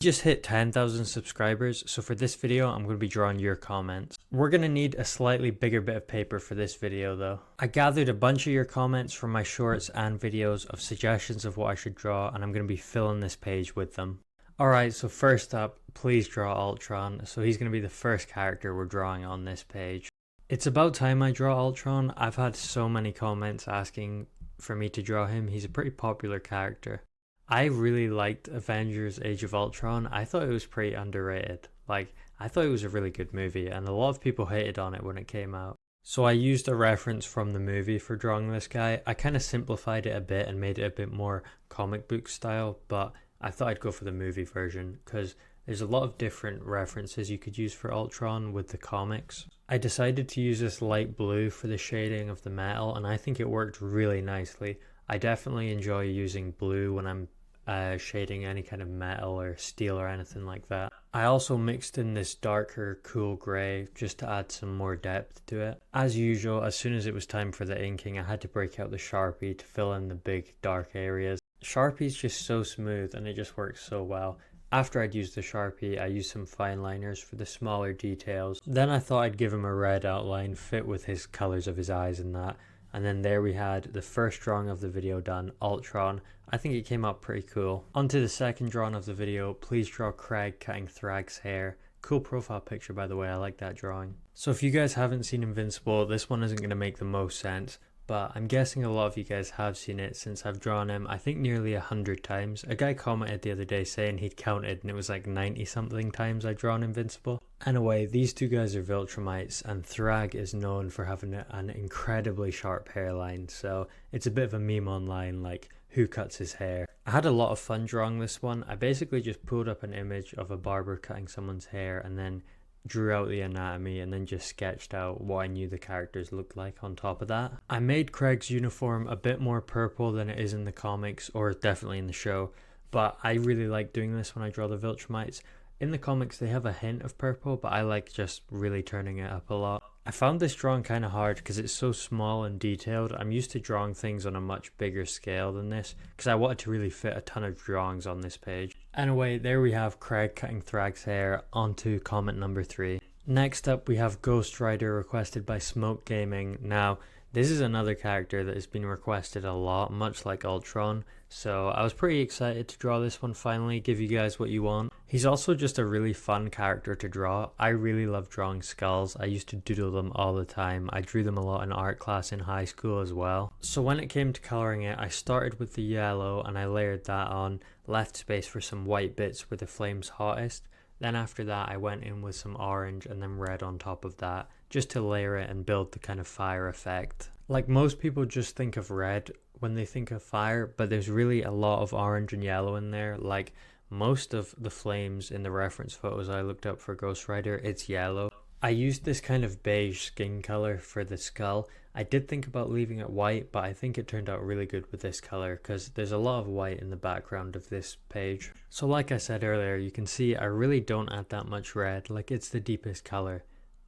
Just hit 10,000 subscribers, so for this video I'm going to be drawing your comments. We're going to need a slightly bigger bit of paper for this video though. I gathered a bunch of your comments from my shorts and videos of suggestions of what I should draw, and I'm going to be filling this page with them. Alright, so first up, please draw Ultron. So he's going to be the first character we're drawing on this page. It's about time I draw Ultron. I've had so many comments asking for me to draw him. He's a pretty popular character. I really liked Avengers Age of Ultron. I thought it was pretty underrated. I thought it was a really good movie, and a lot of people hated on it when it came out. So I used a reference from the movie for drawing this guy. I kind of simplified it a bit and made it a bit more comic book style, but I thought I'd go for the movie version because there's a lot of different references you could use for Ultron with the comics. I decided to use this light blue for the shading of the metal, and I think it worked really nicely. I definitely enjoy using blue when I'm shading any kind of metal or steel or anything like that. I also mixed in this darker cool grey just to add some more depth to it. As usual, as soon as it was time for the inking, I had to break out the Sharpie to fill in the big dark areas. Sharpie's just so smooth and it just works so well. After I'd used the Sharpie, I used some fine liners for the smaller details. Then I thought I'd give him a red outline, fit with his colours of his eyes and that. And then there we had the first drawing of the video done, Ultron. I think it came out pretty cool. Onto the second drawing of the video, please draw Craig cutting Thrag's hair. Cool profile picture, by the way, I like that drawing. So if you guys haven't seen Invincible, this one isn't going to make the most sense, but I'm guessing a lot of you guys have seen it since I've drawn him, I think nearly 100 times. A guy commented the other day saying he'd counted and it was like 90 something times I'd drawn Invincible. Anyway, these two guys are Viltrumites, and Thrag is known for having an incredibly sharp hairline, so it's a bit of a meme online, like, who cuts his hair? I had a lot of fun drawing this one. I basically just pulled up an image of a barber cutting someone's hair and then drew out the anatomy and then just sketched out what I knew the characters looked like on top of that. I made Craig's uniform a bit more purple than it is in the comics, or definitely in the show, but I really like doing this when I draw the Viltrumites. In the comics they have a hint of purple, but I like just really turning it up a lot. I found this drawing kind of hard because it's so small and detailed. I'm used to drawing things on a much bigger scale than this because I wanted to really fit a ton of drawings on this page. Anyway, there we have Craig cutting Thrag's hair. Onto comment number 3. Next up we have Ghost Rider, requested by Smoke Gaming. Now this is another character that has been requested a lot, much like Ultron, so I was pretty excited to draw this one finally, give you guys what you want. He's also just a really fun character to draw. I really love drawing skulls. I used to doodle them all the time. I drew them a lot in art class in high school as well. So when it came to colouring it, I started with the yellow and I layered that on, left space for some white bits where the flame's hottest. Then after that I went in with some orange and then red on top of that, just to layer it and build the kind of fire effect. Like, most people just think of red when they think of fire, but there's really a lot of orange and yellow in there. Like, most of the flames in the reference photos I looked up for Ghost Rider, it's yellow. I used this kind of beige skin color for the skull. I did think about leaving it white, but I think it turned out really good with this color because there's a lot of white in the background of this page. So like I said earlier, you can see I really don't add that much red. Like, it's the deepest color.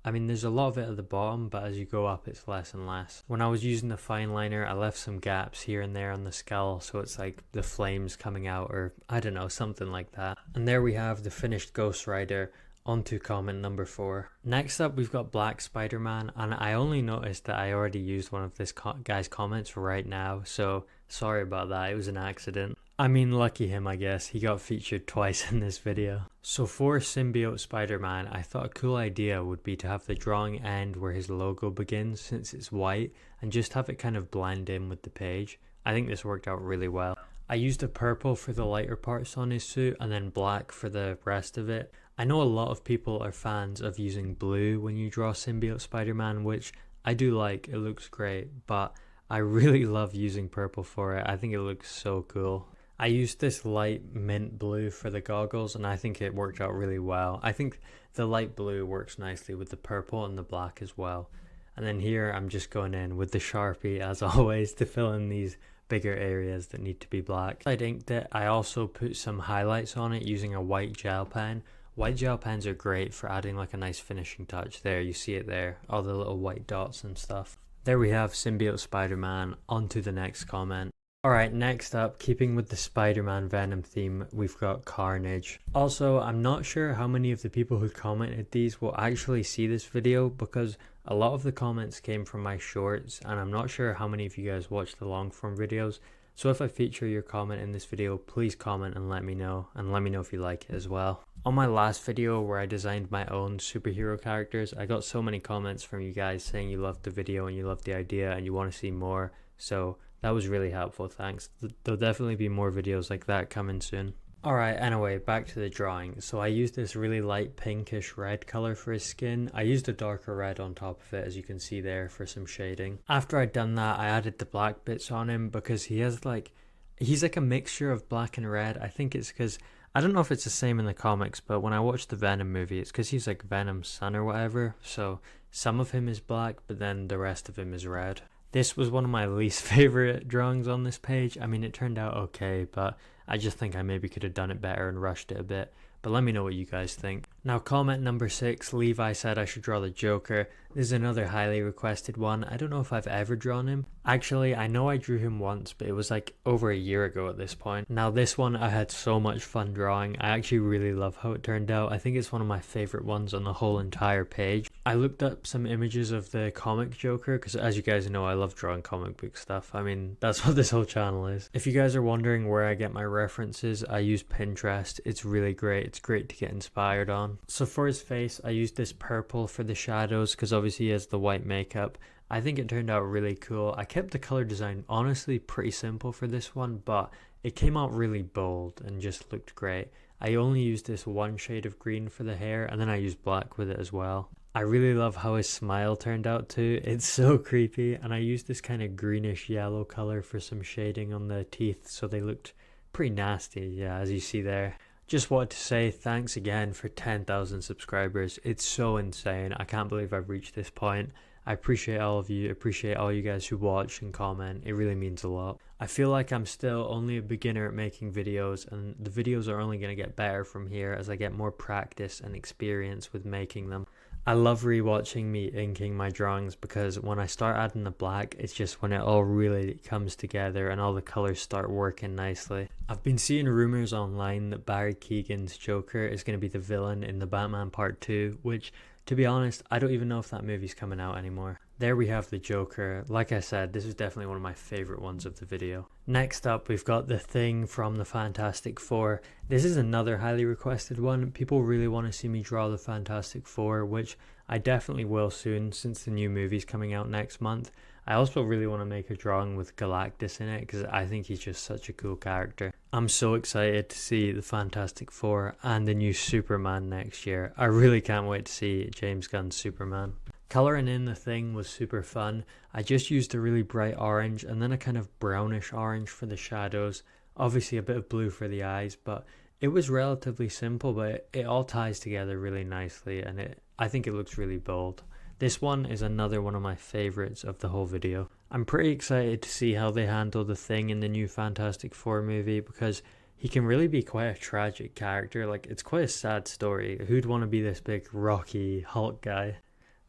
I mean, there's a lot of it at the bottom, but as you go up it's less and less. When I was using the fine liner, I left some gaps here and there on the skull, so it's like the flames coming out, or I don't know, something like that. And there we have the finished Ghost Rider. Onto comment number 4. Next up we've got Black SpiderMan, and I only noticed that I already used one of this guy's comments right now, so sorry about that, it was an accident. I mean, lucky him, I guess. He got featured twice in this video. So for Symbiote Spider-Man, I thought a cool idea would be to have the drawing end where his logo begins, since it's white, and just have it kind of blend in with the page. I think this worked out really well. I used a purple for the lighter parts on his suit and then black for the rest of it. I know a lot of people are fans of using blue when you draw Symbiote Spider-Man, which I do like, it looks great, but I really love using purple for it. I think it looks so cool. I used this light mint blue for the goggles and I think it worked out really well. I think the light blue works nicely with the purple and the black as well. And then here I'm just going in with the Sharpie as always to fill in these bigger areas that need to be black. I inked it. I also put some highlights on it using a white gel pen. White gel pens are great for adding like a nice finishing touch. There, you see it there, all the little white dots and stuff. There we have Symbiote Spider-Man. On to the next comment. Alright, next up, keeping with the Spider-Man Venom theme, we've got Carnage. Also, I'm not sure how many of the people who commented these will actually see this video because a lot of the comments came from my shorts and I'm not sure how many of you guys watch the long form videos. So if I feature your comment in this video, please comment and let me know if you like it as well. On my last video where I designed my own superhero characters, I got so many comments from you guys saying you loved the video and you loved the idea and you want to see more. So that was really helpful, thanks. There'll definitely be more videos like that coming soon. Alright, anyway, back to the drawing. So I used this really light pinkish red color for his skin. I used a darker red on top of it, as you can see there, for some shading. After I'd done that, I added the black bits on him because he's like a mixture of black and red. I think it's because, I don't know if it's the same in the comics, but when I watched the Venom movie, it's because he's like Venom's son or whatever. So some of him is black, but then the rest of him is red. This was one of my least favorite drawings on this page. I mean, it turned out okay, but I just think I maybe could have done it better and rushed it a bit. But let me know what you guys think. Now, comment number 6, Levi said I should draw the Joker. This is another highly requested one. I don't know if I've ever drawn him. Actually, I know I drew him once, but it was like over a year ago at this point. Now, this one I had so much fun drawing. I actually really love how it turned out. I think it's one of my favorite ones on the whole entire page. I looked up some images of the comic Joker because, as you guys know, I love drawing comic book stuff. I mean, that's what this whole channel is. If you guys are wondering where I get my references, I use Pinterest. It's really great. It's great to get inspired on. So for his face, I used this purple for the shadows because obviously he has the white makeup. I think it turned out really cool. I kept the color design honestly pretty simple for this one, but it came out really bold and just looked great. I only used this one shade of green for the hair and then I used black with it as well. I really love how his smile turned out too. It's so creepy, and I used this kind of greenish yellow color for some shading on the teeth so they looked pretty nasty, yeah, as you see there. Just wanted to say thanks again for 10,000 subscribers. It's so insane. I can't believe I've reached this point. I appreciate all of you, appreciate all you guys who watch and comment. It really means a lot. I feel like I'm still only a beginner at making videos, and the videos are only going to get better from here as I get more practice and experience with making them. I love rewatching me inking my drawings because when I start adding the black, it's just when it all really comes together and all the colors start working nicely. I've been seeing rumors online that Barry Keoghan's Joker is going to be the villain in the Batman Part 2, which, to be honest, I don't even know if that movie's coming out anymore. There we have the Joker. Like I said, this is definitely one of my favorite ones of the video. Next up, we've got the Thing from the Fantastic Four. This is another highly requested one. People really want to see me draw the Fantastic Four, which I definitely will soon since the new movie's coming out next month. I also really want to make a drawing with Galactus in it because I think he's just such a cool character. I'm so excited to see the Fantastic Four and the new Superman next year. I really can't wait to see James Gunn's Superman. Colouring in the Thing was super fun. I just used a really bright orange and then a kind of brownish orange for the shadows. Obviously a bit of blue for the eyes, but it was relatively simple, but it all ties together really nicely and I think it looks really bold. This one is another one of my favourites of the whole video. I'm pretty excited to see how they handle the Thing in the new Fantastic Four movie because he can really be quite a tragic character. Like, it's quite a sad story. Who'd want to be this big rocky Hulk guy?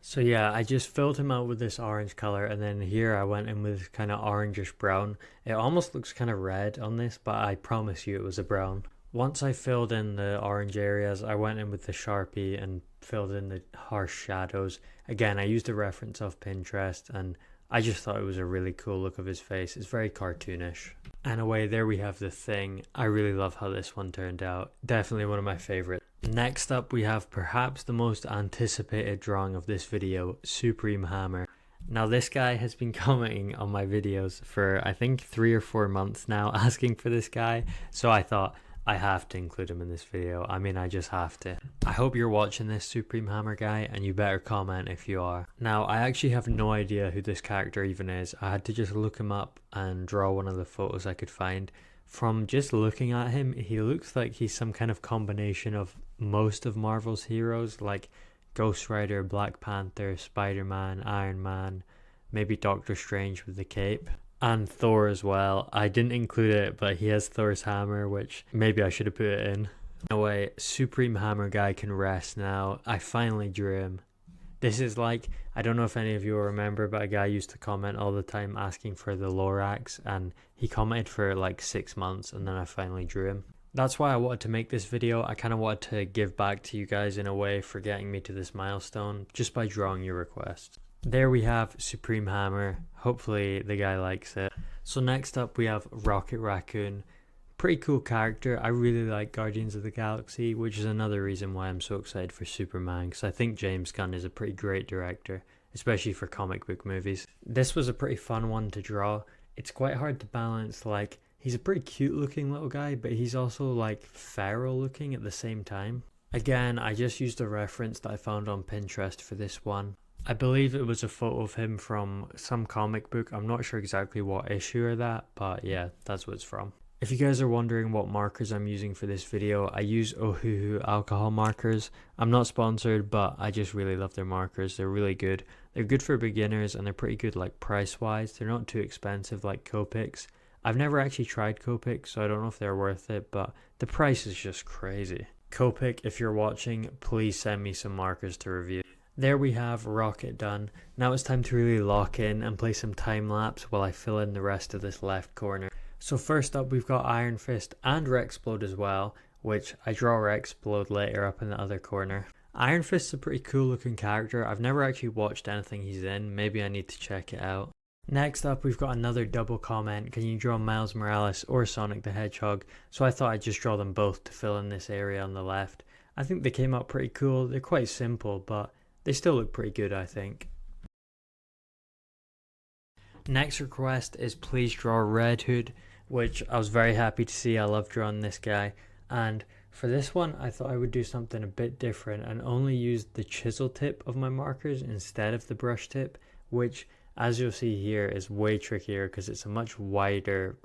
So yeah, I just filled him out with this orange color and then here I went in with kind of orangish brown. It almost looks kind of red on this, but I promise you it was a brown. Once I filled in the orange areas, I went in with the Sharpie and filled in the harsh shadows. Again, I used a reference off Pinterest and I just thought it was a really cool look of his face. It's very cartoonish. Anyway, there we have the Thing. I really love how this one turned out. Definitely one of my favorites. Next up, we have perhaps the most anticipated drawing of this video, Supreme Hammer. Now, this guy has been commenting on my videos for I think 3 or 4 months now, asking for this guy. So I thought, I have to include him in this video. I mean, I just have to. I hope you're watching this Supreme Hammer guy and you better comment if you are. Now, I actually have no idea who this character even is. I had to just look him up and draw one of the photos I could find. From just looking at him, he looks like he's some kind of combination of most of Marvel's heroes, like Ghost Rider, Black Panther, Spider-Man, Iron Man, maybe Doctor Strange with the cape. And Thor as well. I didn't include it, but he has Thor's hammer, which maybe I should have put it in. Anyway, Supreme Hammer guy can rest now. I finally drew him. This is like, I don't know if any of you will remember, but a guy used to comment all the time asking for the Lorax, and he commented for like 6 months, and then I finally drew him. That's why I wanted to make this video. I kind of wanted to give back to you guys in a way for getting me to this milestone, just by drawing your requests. There we have Supreme Hammer. Hopefully the guy likes it. So next up we have Rocket Raccoon. Pretty cool character. I really like Guardians of the Galaxy, which is another reason why I'm so excited for Superman, because I think James Gunn is a pretty great director, especially for comic book movies. This was a pretty fun one to draw. It's quite hard to balance, like, he's a pretty cute looking little guy, but he's also like feral looking at the same time. Again, I just used a reference that I found on Pinterest for this one. I believe it was a photo of him from some comic book. I'm not sure exactly what issue or that, but yeah, that's what it's from. If you guys are wondering what markers I'm using for this video, I use Ohuhu alcohol markers. I'm not sponsored, but I just really love their markers. They're really good. They're good for beginners, and they're pretty good like price wise. They're not too expensive like Copics. I've never actually tried Copic, so I don't know if they're worth it, but the price is just crazy. Copic, if you're watching, please send me some markers to review. There we have Rocket done. Now it's time to really lock in and play some time lapse while I fill in the rest of this left corner. So first up we've got Iron Fist and Rexplode as well, which I draw Rexplode later up in the other corner. Iron Fist's a pretty cool looking character. I've never actually watched anything he's in. Maybe I need to check it out. Next up we've got another double comment. Can you draw Miles Morales or Sonic the Hedgehog? So I thought I'd just draw them both to fill in this area on the left. I think they came out pretty cool. They're quite simple, but they still look pretty good, I think. Next request is please draw Red Hood, which I was very happy to see. I love drawing this guy, and for this one I thought I would do something a bit different and only use the chisel tip of my markers instead of the brush tip, which as you'll see here is way trickier because it's a much wider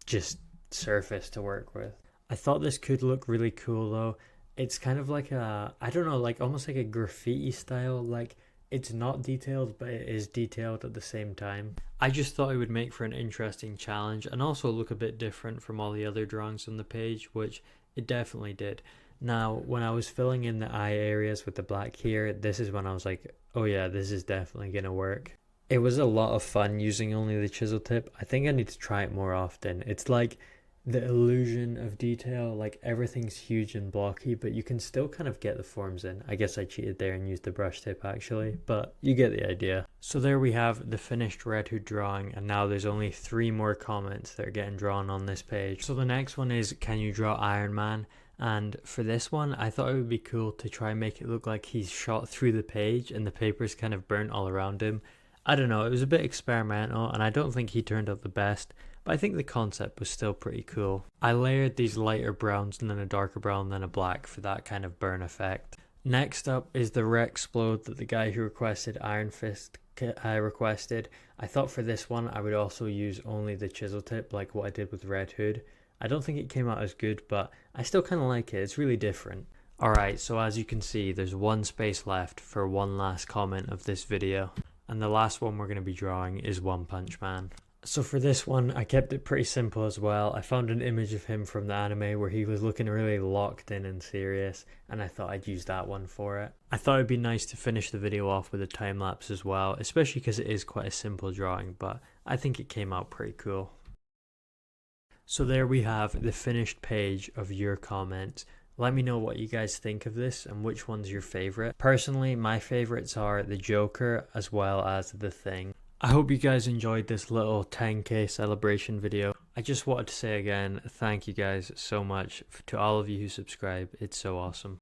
just surface to work with. I thought this could look really cool though. It's kind of like a, I don't know, like almost like a graffiti style. Like it's not detailed, but it is detailed at the same time. I just thought it would make for an interesting challenge and also look a bit different from all the other drawings on the page, which it definitely did. Now, when I was filling in the eye areas with the black here, this is when I was like, oh yeah, this is definitely gonna work. It was a lot of fun using only the chisel tip. I think I need to try it more often. It's like the illusion of detail, like everything's huge and blocky, but you can still kind of get the forms in. I guess I cheated there and used the brush tip actually, but you get the idea. So there we have the finished Red Hood drawing, and now there's only 3 more comments that are getting drawn on this page. So the next one is, can you draw Iron Man? And for this one, I thought it would be cool to try and make it look like he's shot through the page and the paper's kind of burnt all around him. I don't know, it was a bit experimental and I don't think he turned out the best, but I think the concept was still pretty cool. I layered these lighter browns and then a darker brown and then a black for that kind of burn effect. Next up is the Rexplode that the guy who requested Iron Fist requested. I thought for this one I would also use only the chisel tip like what I did with Red Hood. I don't think it came out as good, but I still kind of like it. It's really different. Alright, so as you can see, there's 1 space left for one last comment of this video. And the last one we're going to be drawing is One Punch Man. So for this one, I kept it pretty simple as well. I found an image of him from the anime where he was looking really locked in and serious, and I thought I'd use that one for it. I thought it'd be nice to finish the video off with a time lapse as well, especially because it is quite a simple drawing, but I think it came out pretty cool. So there we have the finished page of your comments. Let me know what you guys think of this and which one's your favorite. Personally, my favorites are the Joker as well as the Thing. I hope you guys enjoyed this little 10k celebration video. I just wanted to say again, thank you guys so much to all of you who subscribe. It's so awesome.